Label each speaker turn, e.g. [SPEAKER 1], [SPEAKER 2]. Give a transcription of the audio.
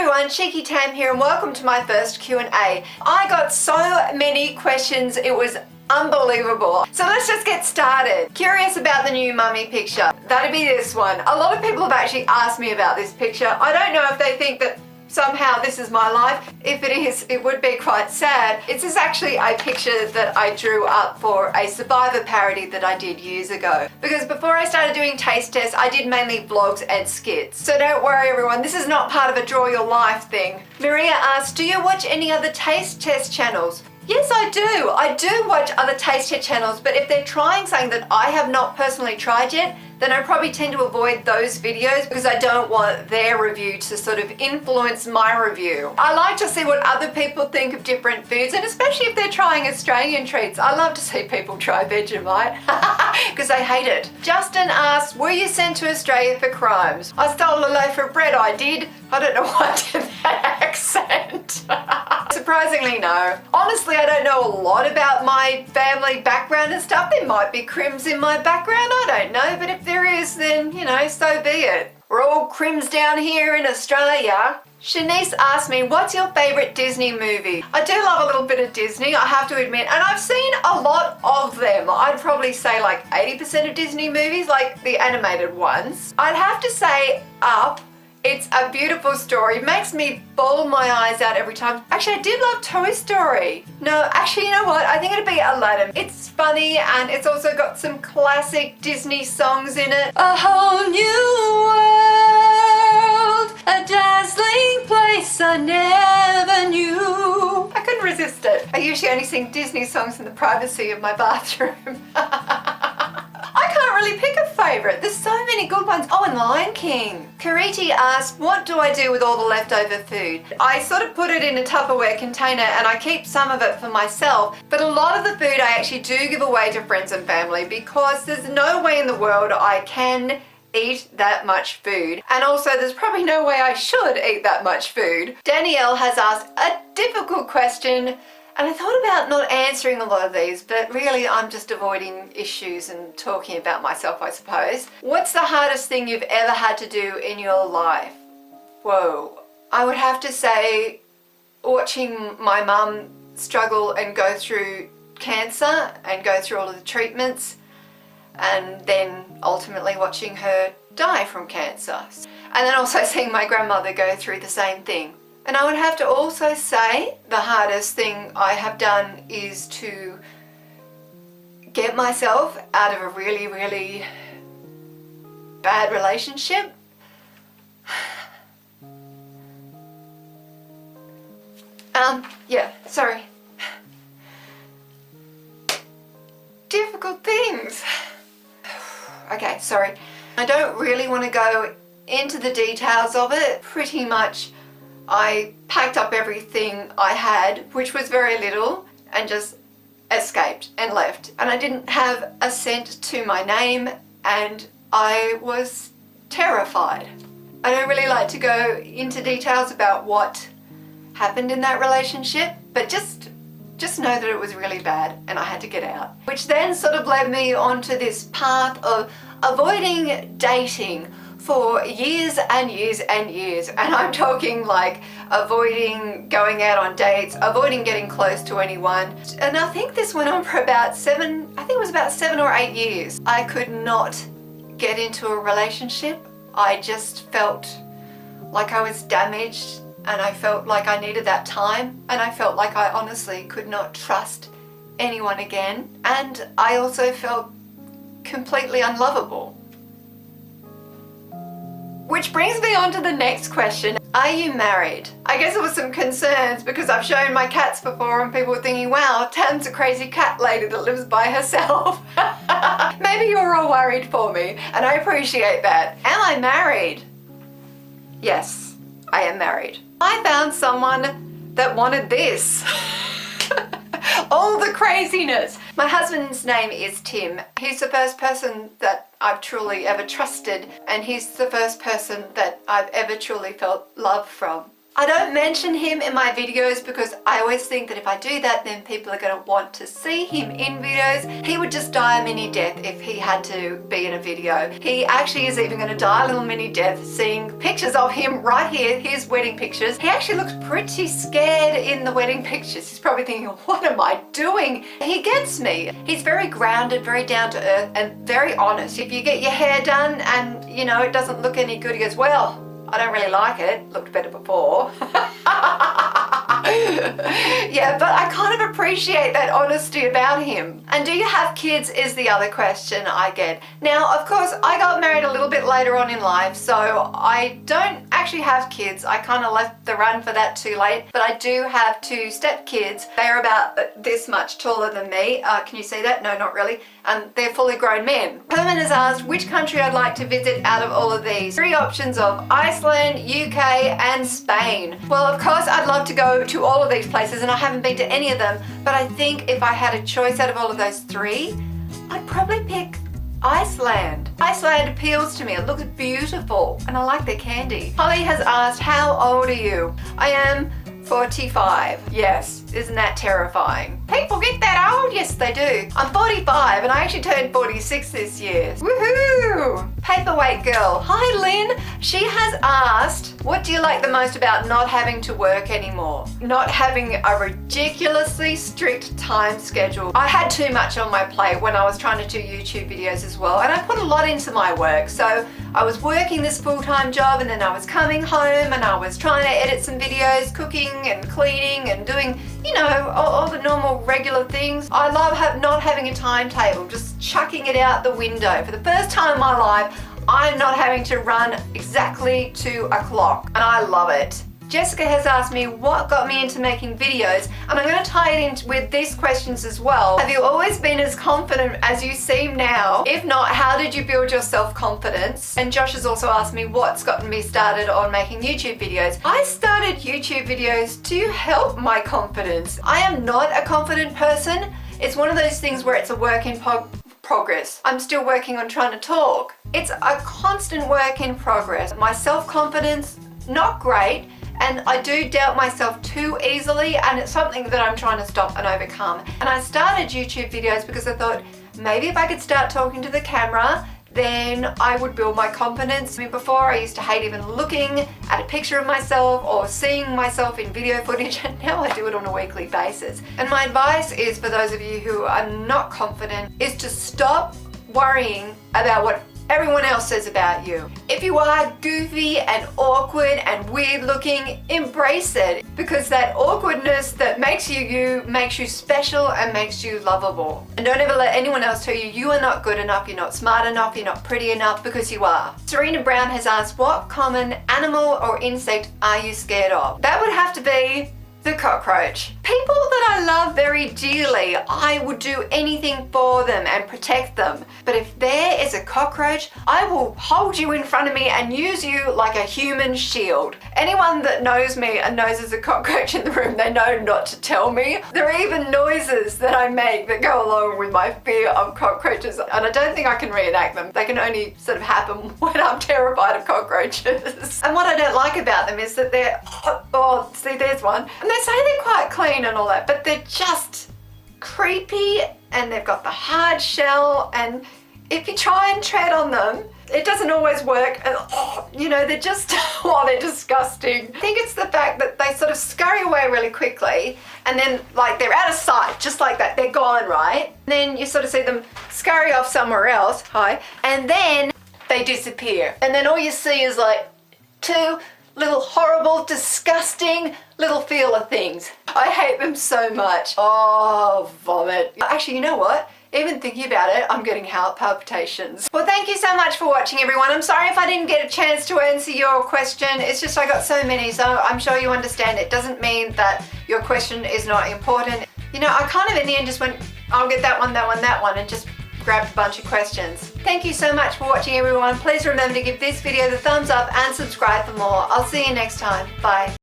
[SPEAKER 1] everyone, Cheeky Tam here and welcome to my first Q&A. I got so many questions, it was unbelievable. So let's just get started. Curious about the new mummy picture. That'd be this one. A lot of people have actually asked me about this picture. I don't know if they think that somehow this is my life. If it is, it would be quite sad. This is actually a picture that I drew up for a Survivor parody that I did years ago. Because before I started doing taste tests, I did mainly vlogs and skits. So don't worry everyone, this is not part of a draw your life thing. Maria asked, do you watch any other taste test channels? Yes, I do. I do watch other taste test channels, but if they're trying something that I have not personally tried yet, then I probably tend to avoid those videos because I don't want their review to sort of influence my review. I like to see what other people think of different foods, and especially if they're trying Australian treats. I love to see people try Vegemite because I hate it. Justin asked, were you sent to Australia for crimes? I stole a loaf of bread, I did. I don't know why I did that accent. Surprisingly, no. Honestly, I don't know a lot about my family background and stuff. There might be crims in my background, I don't know, but if there is, then, you know, so be it. We're all crims down here in Australia. Shanice asked me, what's your favourite Disney movie? I do love a little bit of Disney, I have to admit, and I've seen a lot of them. I'd probably say like 80% of Disney movies, like the animated ones. I'd have to say Up. It's a beautiful story. It makes me bawl my eyes out every time. Actually, I did love Toy Story. No, actually, you know what? I think it'd be Aladdin. It's funny and it's also got some classic Disney songs in it. A whole new world, a dazzling place I never knew. I couldn't resist it. I usually only sing Disney songs in the privacy of my bathroom. I can't really pick a favourite. There's so many good ones. Oh, and Lion King. Kariti asked, what do I do with all the leftover food? I sort of put it in a Tupperware container and I keep some of it for myself, but a lot of the food I actually do give away to friends and family because there's no way in the world I can eat that much food. And also there's probably no way I should eat that much food. Danielle has asked a difficult question. And I thought about not answering a lot of these, but really I'm just avoiding issues and talking about myself, I suppose. What's the hardest thing you've ever had to do in your life? Whoa. I would have to say watching my mum struggle and go through cancer and go through all of the treatments and then ultimately watching her die from cancer. And then also seeing my grandmother go through the same thing. And I would have to also say the hardest thing I have done is to get myself out of a really, really bad relationship. Yeah, sorry. Difficult things. Okay, sorry. I don't really want to go into the details of it. Pretty much I packed up everything I had, which was very little, and just escaped and left. And I didn't have a cent to my name and I was terrified. I don't really like to go into details about what happened in that relationship, but just know that it was really bad and I had to get out. Which then sort of led me onto this path of avoiding dating for years and years and years, and I'm talking like avoiding going out on dates, avoiding getting close to anyone. And I think this went on for about 7 or 8 years. I could not get into a relationship. I just felt like I was damaged and I felt like I needed that time, and I felt like I honestly could not trust anyone again, and I also felt completely unlovable. Which brings me on to the next question. Are you married? I guess there was some concerns because I've shown my cats before and people were thinking, wow, Tam's a crazy cat lady that lives by herself. Maybe you're all worried for me and I appreciate that. Am I married? Yes, I am married. I found someone that wanted this. All the craziness. My husband's name is Tim. He's the first person that I've truly ever trusted, and he's the first person that I've ever truly felt love from. I don't mention him in my videos because I always think that if I do that, then people are going to want to see him in videos. He would just die a mini death if he had to be in a video. He actually is even going to die a little mini death seeing pictures of him right here, his wedding pictures. He actually looks pretty scared in the wedding pictures. He's probably thinking, what am I doing? He gets me. He's very grounded, very down to earth, and very honest. If you get your hair done and, you know, it doesn't look any good, he goes, well, I don't really like it. Looked better before. Yeah, but I kind of appreciate that honesty about him. And do you have kids is the other question I get. Now, of course, I got married a little bit later on in life, so I don't actually have kids. I kind of left the run for that too late, but I do have 2 step kids. They're about this much taller than me. Can you see that? No, not really. They're fully grown men. Herman has asked which country I'd like to visit out of all of these. 3 options of Iceland, UK, and Spain. Well, of course, I'd love to go to all of these places, and I haven't been to any of them, but I think if I had a choice out of all of those 3, I'd probably pick Iceland. Iceland appeals to me. It looks beautiful, and I like their candy. Holly has asked, how old are you? I am 45. Yes, isn't that terrifying? People get that old? Yes, they do. I'm 45 and I actually turned 46 this year. Woohoo! Paperweight girl. Hi, Lynn. She has asked, what do you like the most about not having to work anymore? Not having a ridiculously strict time schedule. I had too much on my plate when I was trying to do YouTube videos as well, and I put a lot into my work. So I was working this full-time job, and then I was coming home and I was trying to edit some videos, cooking and cleaning and doing, you know, all the normal regular things. I love not having a timetable, just chucking it out the window. For the first time in my life, I'm not having to run exactly to a clock, and I love it. Jessica has asked me what got me into making videos, and I'm going to tie it in with these questions as well. Have you always been as confident as you seem now? If not, how did you build your self-confidence? And Josh has also asked me what's gotten me started on making YouTube videos. I started YouTube videos to help my confidence. I am not a confident person. It's one of those things where it's a work in progress. I'm still working on trying to talk. It's a constant work in progress. My self-confidence, not great. And I do doubt myself too easily, and it's something that I'm trying to stop and overcome. And I started YouTube videos because I thought maybe if I could start talking to the camera, then I would build my confidence. I mean, before I used to hate even looking at a picture of myself or seeing myself in video footage, and now I do it on a weekly basis. And my advice is, for those of you who are not confident, is to stop worrying about what everyone else says about you. If you are goofy and awkward and weird looking, embrace it, because that awkwardness that makes you you makes you special and makes you lovable. And don't ever let anyone else tell you you are not good enough, you're not smart enough, you're not pretty enough, because you are. Serena Brown has asked, what common animal or insect are you scared of? That would have to be the cockroach. People that I love very dearly, I would do anything for them and protect them. But if there is a cockroach, I will hold you in front of me and use you like a human shield. Anyone that knows me and knows there's a cockroach in the room, they know not to tell me. There are even noises that I make that go along with my fear of cockroaches, and I don't think I can reenact them. They can only sort of happen when I'm terrified of cockroaches. And what I don't like about them is that they're, oh, see, there's one. And they say they're quite clean and all that, but they're just creepy, and they've got the hard shell, and if you try and tread on them, it doesn't always work, and you know, they're just, oh, they're disgusting. I think it's the fact that they sort of scurry away really quickly, and then like they're out of sight, just like that, they're gone, right? And then you sort of see them scurry off somewhere else, and then they disappear. And then all you see is like 2 little horrible, disgusting little feeler things. I hate them so much. Oh, vomit. Actually, you know what? Even thinking about it, I'm getting heart palpitations. Well, thank you so much for watching, everyone. I'm sorry if I didn't get a chance to answer your question. It's just I got so many, so I'm sure you understand. It doesn't mean that your question is not important. You know, I kind of in the end just went, I'll get that one, and just grabbed a bunch of questions. Thank you so much for watching, everyone. Please remember to give this video the thumbs up and subscribe for more. I'll see you next time. Bye.